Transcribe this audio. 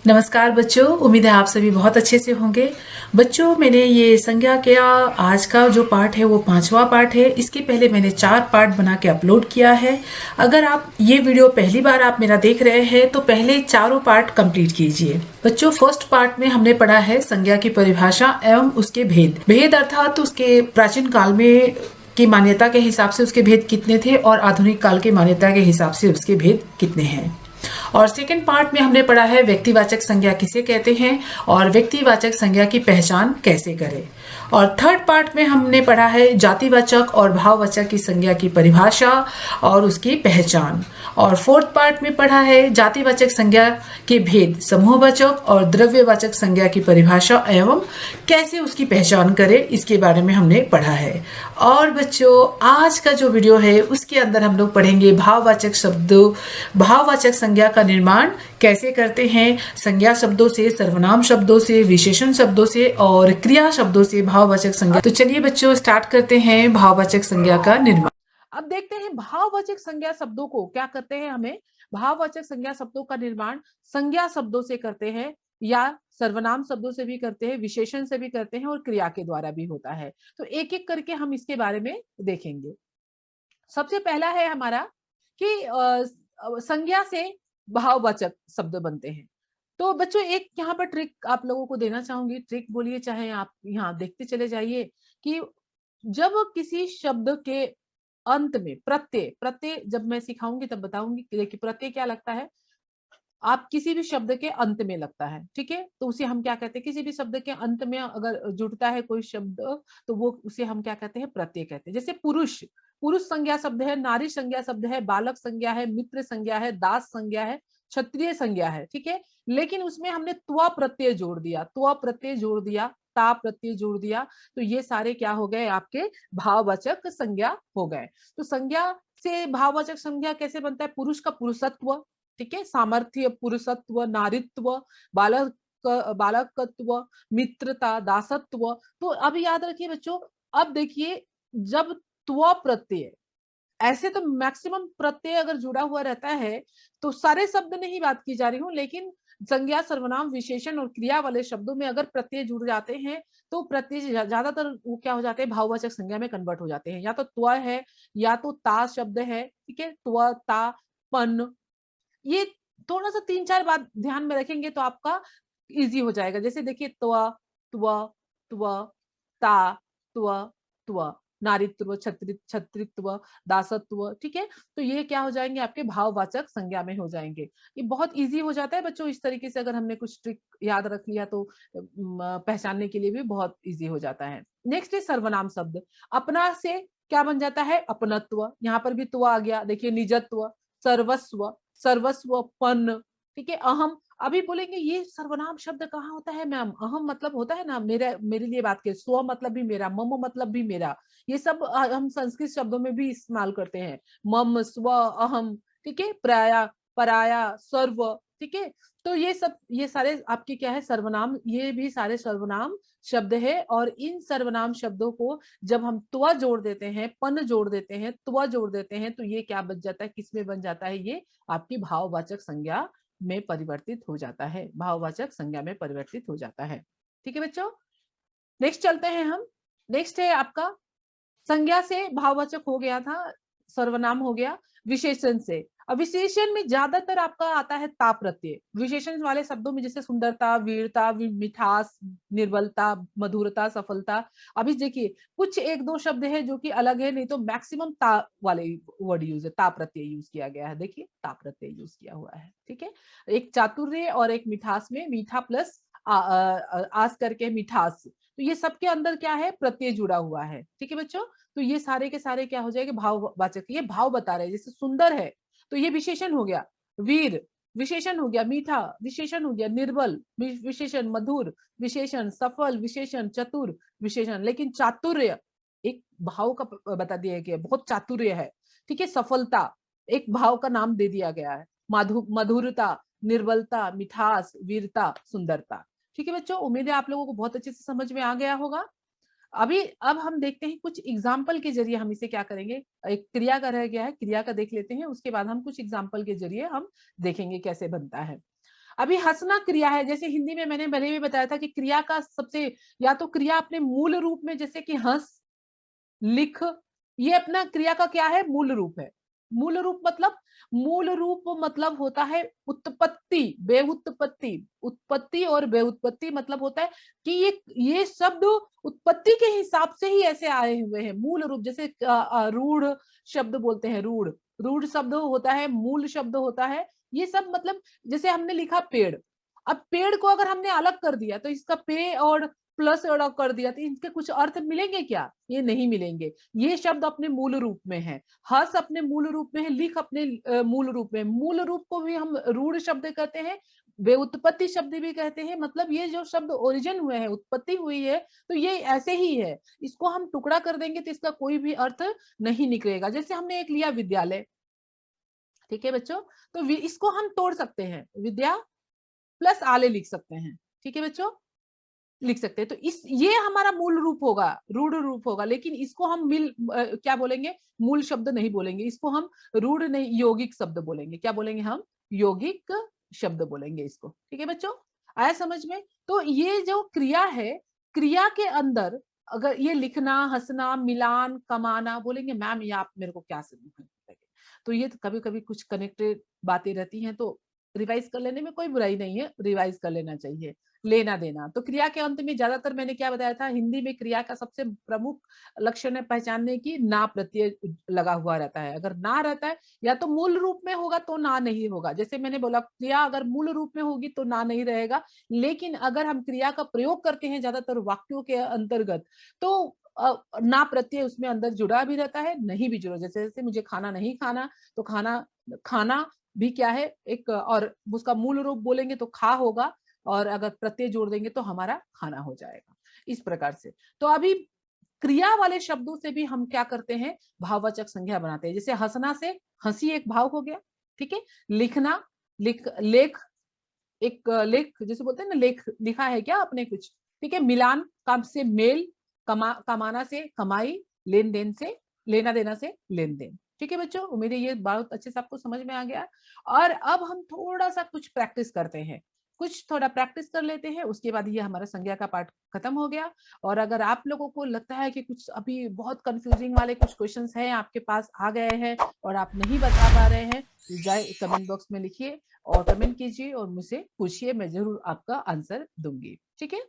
नमस्कार बच्चों, उम्मीद है आप सभी बहुत अच्छे से होंगे। बच्चों, मैंने ये संज्ञा के आज का जो पार्ट है वो 5वां पार्ट है। इसके पहले मैंने 4 पार्ट बना के अपलोड किया है। अगर आप ये वीडियो पहली बार आप मेरा देख रहे हैं तो पहले चारों पार्ट कंप्लीट कीजिए। बच्चों, फर्स्ट पार्ट में हमने पढ़ा है संज्ञा की परिभाषा एवं उसके भेद। भेद अर्थात उसके प्राचीन काल में की मान्यता के हिसाब से उसके भेद कितने थे और आधुनिक काल की मान्यता के हिसाब से उसके भेद कितने हैं। और सेकंड पार्ट में हमने पढ़ा है व्यक्तिवाचक संज्ञा किसे कहते हैं और व्यक्तिवाचक संज्ञा की पहचान कैसे करें। और थर्ड पार्ट में हमने पढ़ा है जातिवाचक और भाववाचक की संज्ञा की परिभाषा और उसकी पहचान। और फोर्थ पार्ट में पढ़ा है जातिवाचक संज्ञा के भेद, समूहवाचक और द्रव्यवाचक संज्ञा की परिभाषा एवं कैसे उसकी पहचान करें, इसके बारे में हमने पढ़ा है। और बच्चों, आज का जो वीडियो है उसके अंदर हम लोग पढ़ेंगे भाववाचक शब्दों, भाववाचक संज्ञा का निर्माण कैसे करते हैं, संज्ञा शब्दों से, सर्वनाम शब्दों से, विशेषण शब्दों से और क्रिया शब्दों से भाववाचक संज्ञा। तो चलिए बच्चों, स्टार्ट करते हैं भाववाचक संज्ञा का निर्माण। अब देखते हैं भाववाचक संज्ञा शब्दों को क्या करते हैं। हमें भाववाचक संज्ञा शब्दों का निर्माण संज्ञा शब्दों से करते हैं या सर्वनाम शब्दों से भी करते हैं, विशेषण से भी करते हैं और क्रिया के द्वारा भी होता है। तो एक एक करके हम इसके बारे में देखेंगे। सबसे पहला है हमारा कि संज्ञा से भाववाचक शब्द बनते हैं। तो बच्चों, एक यहाँ पर ट्रिक आप लोगों को देना चाहूंगी। ट्रिक बोलिए चाहे आप यहाँ देखते चले जाइए कि जब किसी शब्द के अंत में प्रत्यय प्रत्यय जब मैं सिखाऊंगी तब बताऊंगी कि देखिए प्रत्यय क्या लगता है। आप किसी भी शब्द के अंत में लगता है, ठीक है, तो उसे हम क्या कहते हैं। किसी भी शब्द के अंत में अगर जुड़ता है कोई शब्द तो वो उसे हम क्या कहते हैं, प्रत्यय कहते हैं। जैसे पुरुष, पुरुष संज्ञा शब्द है, नारी संज्ञा शब्द है, बालक संज्ञा है, मित्र संज्ञा है, दास संज्ञा है, क्षत्रिय संज्ञा है, ठीक है। लेकिन उसमें हमने त्व प्रत्यय जोड़ दिया, त्व प्रत्यय जोड़ दिया, ता प्रत्यय जोड़ दिया, तो ये सारे क्या हो गए, आपके भाववाचक संज्ञा हो गए। तो संज्ञा से भाववाचक संज्ञा कैसे बनता है। पुरुष का पुरुषत्व, ठीक है, सामर्थ्य, पुरुषत्व, नारित्व, बालक बालकत्व, मित्रता, दासत्व। तो अब याद रखिए बच्चों, अब देखिए जब त्व प्रत्यय, ऐसे तो मैक्सिमम प्रत्यय अगर जुड़ा हुआ रहता है तो सारे शब्द में ही बात की जा रही हूँ, लेकिन संज्ञा, सर्वनाम, विशेषण और क्रिया वाले शब्दों में अगर प्रत्यय जुड़ जाते हैं तो प्रत्यय ज्यादातर वो क्या हो जाते हैं, भाववाचक संज्ञा में कन्वर्ट हो जाते हैं। या तो त्व है या तो ता शब्द है, ठीक है, त्व, ता, पन। ये थोड़ा सा 3-4 बात ध्यान में रखेंगे तो आपका इजी हो जाएगा। जैसे देखिए त्व, त्व, त्व, ता, त्व, त्व, नारीत्व, छत्रित्व, दासत्व, ठीक है। तो ये क्या हो जाएंगे, आपके भाववाचक संज्ञा में हो जाएंगे। ये बहुत इजी हो जाता है बच्चों। इस तरीके से अगर हमने कुछ ट्रिक याद रख लिया तो पहचानने के लिए भी बहुत इजी हो जाता है। नेक्स्ट है सर्वनाम शब्द। अपना से क्या बन जाता है, अपनत्व। यहाँ पर भी त्व आ गया। देखिए निजत्व, सर्वस्व, सर्वस्वपन, ठीक है, अहम। अभी बोलेंगे ये सर्वनाम शब्द कहाँ होता है मैम। अहम मतलब होता है ना मेरे, मेरे लिए बात करें, स्व मतलब भी मेरा, मम मतलब भी मेरा। ये सब हम संस्कृत शब्दों में भी इस्तेमाल करते हैं। मम, स्व, अहम, ठीक है, प्राया, पराया, सर्व, ठीक है। तो ये सब, ये सारे आपके क्या है, सर्वनाम। ये भी सारे सर्वनाम शब्द है। और इन सर्वनाम शब्दों को जब हम त्व जोड़ देते हैं, पन जोड़ देते हैं, त्व जोड़ देते हैं, तो ये क्या बन जाता है, किसमें बन जाता है, ये आपकी भाववाचक संज्ञा में परिवर्तित हो जाता है, भाववाचक संज्ञा में परिवर्तित हो जाता है। ठीक है बच्चों, नेक्स्ट चलते हैं हम। नेक्स्ट है आपका संज्ञा से भाववाचक हो गया था, सर्वनाम हो गया। विशेषण से, अब विशेषण में ज्यादातर आपका आता है ता प्रत्यय। विशेषण वाले शब्दों में जैसे सुंदरता, वीरता, मिठास, निर्बलता, मधुरता, सफलता। अभी देखिए कुछ एक दो शब्द है जो कि अलग है, नहीं तो मैक्सिमम ता वाले वर्ड यूज है, ता प्रत्यय यूज किया गया है। देखिए ता प्रत्यय यूज किया हुआ है, ठीक है। एक चातुर्य और एक मिठास में, मीठा प्लस आस करके मिठास, तो ये सबके अंदर क्या है, प्रत्यय जुड़ा हुआ है, ठीक है बच्चों। तो ये सारे के सारे क्या हो जाएंगे, भाववाचक। ये भाव बता रहे हैं, जैसे सुंदर है तो ये विशेषण हो गया, वीर विशेषण हो गया, मीठा विशेषण हो गया, निर्बल विशेषण, मधुर विशेषण, सफल विशेषण, चतुर विशेषण। लेकिन चातुर्य एक भाव का बता दिया गया, बहुत चातुर्य है, ठीक है। सफलता एक भाव का नाम दे दिया गया है, मधुरता, निर्बलता, मिठास, वीरता, सुंदरता। ठीक है बच्चों, उम्मीद है आप लोगों को बहुत अच्छे से समझ में आ गया होगा। अभी अब हम देखते हैं कुछ एग्जाम्पल के जरिए हम इसे क्या करेंगे। एक क्रिया का रह गया है, क्रिया का देख लेते हैं, उसके बाद हम कुछ एग्जाम्पल के जरिए हम देखेंगे कैसे बनता है। अभी हंसना क्रिया है, जैसे हिंदी में मैंने पहले भी बताया था कि क्रिया का सबसे, या तो क्रिया अपने मूल रूप में जैसे कि हंस, लिख, ये अपना क्रिया का क्या है, मूल रूप है। मूल रूप मतलब, मूल रूप मतलब होता है उत्पत्ति, बेउत्पत्ति। उत्पत्ति और बेउत्पत्ति मतलब होता है कि ये शब्द उत्पत्ति के हिसाब से ही ऐसे आए हुए हैं। मूल रूप जैसे रूढ़ शब्द बोलते हैं, रूढ़, रूढ़ शब्द होता है, मूल शब्द होता है। ये सब मतलब, जैसे हमने लिखा पेड़, अब पेड़ को अगर हमने अलग कर दिया तो इसका पे और प्लस अलग कर दिया तो इनके कुछ अर्थ मिलेंगे क्या, ये नहीं मिलेंगे। ये शब्द अपने मूल रूप में है, हर्ष अपने मूल रूप में है, लिख अपने मूल रूप में। मूल रूप को भी हम रूढ़ शब्द कहते हैं, बेउत्पत्ति शब्द भी कहते हैं। मतलब ये जो शब्द ओरिजिन हुए हैं, उत्पत्ति हुई है, तो ये ऐसे ही है। इसको हम टुकड़ा कर देंगे तो इसका कोई भी अर्थ नहीं निकलेगा। जैसे हमने एक लिया विद्यालय, ठीक है बच्चों, तो इसको हम तोड़ सकते हैं, विद्या प्लस आले लिख सकते हैं, ठीक है बच्चों, लिख सकते हैं। तो इस, ये हमारा मूल रूप होगा, रूढ़ रूप होगा, लेकिन इसको हम क्या बोलेंगे, मूल शब्द नहीं बोलेंगे, इसको हम रूढ़ नहीं, यौगिक शब्द बोलेंगे। क्या बोलेंगे हम, यौगिक शब्द बोलेंगे इसको, ठीक है बच्चों, आया समझ में। तो ये जो क्रिया है, क्रिया के अंदर अगर ये लिखना, हंसना, मिलान, कमाना, बोलेंगे मैम ये आप मेरे को क्या समझ, तो ये तो कभी कभी कुछ कनेक्टेड बातें रहती हैं, तो रिवाइज कर लेने में कोई बुराई नहीं है, रिवाइज कर लेना चाहिए। लेना देना, तो क्रिया के अंत में ज्यादातर मैंने क्या बताया था, हिंदी में क्रिया का सबसे प्रमुख लक्षण है पहचानने की, ना प्रत्यय लगा हुआ रहता है। अगर ना रहता है, या तो मूल रूप में होगा तो ना नहीं होगा। जैसे मैंने बोला, क्रिया अगर मूल रूप में होगी तो ना नहीं रहेगा, लेकिन अगर हम क्रिया का प्रयोग करते हैं ज्यादातर वाक्यों के अंतर्गत, तो ना प्रत्यय उसमें अंदर जुड़ा भी रहता है, नहीं भी जुड़ा। जैसे जैसे मुझे खाना नहीं खाना, तो खाना, खाना भी क्या है एक, और उसका मूल रूप बोलेंगे तो खा होगा, और अगर प्रत्यय जोड़ देंगे तो हमारा खाना हो जाएगा, इस प्रकार से। तो अभी क्रिया वाले शब्दों से भी हम क्या करते हैं, भाववाचक संज्ञा बनाते हैं। जैसे हंसना से हंसी एक भाव हो गया, ठीक है। लिखना, लेख, एक लेख जैसे बोलते हैं ना, लेख लिखा है क्या आपने कुछ, ठीक है। मिलान, काम से मेल, कमाना से कमाई, लेन देन से, लेना देना से लेन देन, ठीक है बच्चों। उम्मीद है ये बहुत अच्छे से आपको समझ में आ गया। और अब हम थोड़ा सा कुछ प्रैक्टिस करते हैं, कुछ थोड़ा प्रैक्टिस कर लेते हैं, उसके बाद ये हमारा संज्ञा का पार्ट खत्म हो गया। और अगर आप लोगों को लगता है कि कुछ अभी बहुत कंफ्यूजिंग वाले कुछ क्वेश्चंस हैं आपके पास आ गए हैं और आप नहीं बता पा रहे हैं, तो जाए कमेंट बॉक्स में लिखिए और कमेंट कीजिए और मुझसे पूछिए, मैं जरूर आपका आंसर दूंगी, ठीक है।